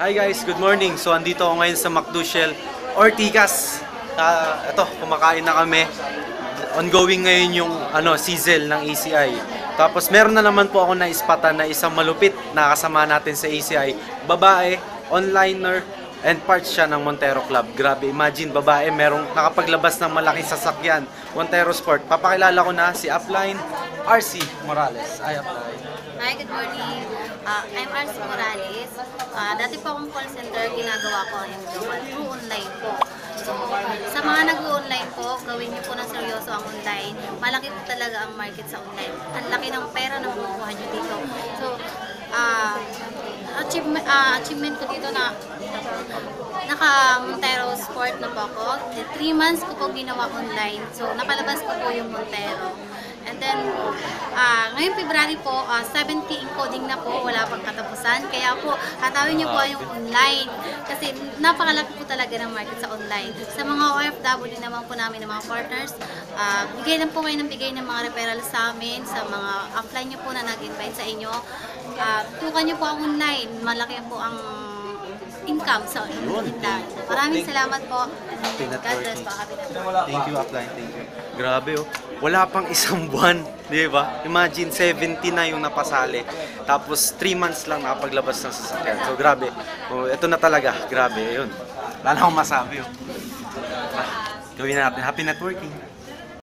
Hi guys, good morning. So andito ako ngayon sa McDouchel Ortigas. Ito, kumakain na kami. Ongoing ngayon yung sizzle ng ACI. Tapos meron na naman po ako na-ispatan na isang malupit na kasama natin sa ACI. Babae, onliner, and part siya ng Montero Club. Grabe, imagine babae merong nakapaglabas ng malaking sasakyan. Montero Sport. Papakilala ko na si Upline RC Morales. Hi Upline. Hi, good morning. I'm RC Morales. Dati po akong call center, ginagawa ko yung global through online po. So, sa mga nag-online po, gawin niyo po ng seryoso ang online. Malaki po talaga ang market sa online. Ang laki ng pera na makukuha niyo dito. So, achievement ko dito na naka-Montero Sport na po ako. 3 months ko po ginawa online. So, nakalabas ko po yung Montero. And then, ngayong February po, 70 encoding na po, wala pang katapusan. Kaya po, hatawin niyo po yung online. Kasi napakalaki po talaga ng market sa online. Sa mga OFW naman po namin, ng mga partners, bigay lang po kayo ng bigay ng mga referrals sa amin, sa mga offline niyo po na nag-invite sa inyo. Tukan niyo po ang online. Malaki po ang income sa online. Maraming salamat po. God bless po. Happy networking. Thank you, Upline. Thank you. Grabe oh. Wala pang isang buwan, di ba? Imagine 70 na yung napasali. Tapos 3 months lang nakapaglabas ng sasakyan. So grabe. Oh, ito na talaga. Grabe. Yun. Wala na akong masabi oh. Gawin na natin. Happy networking.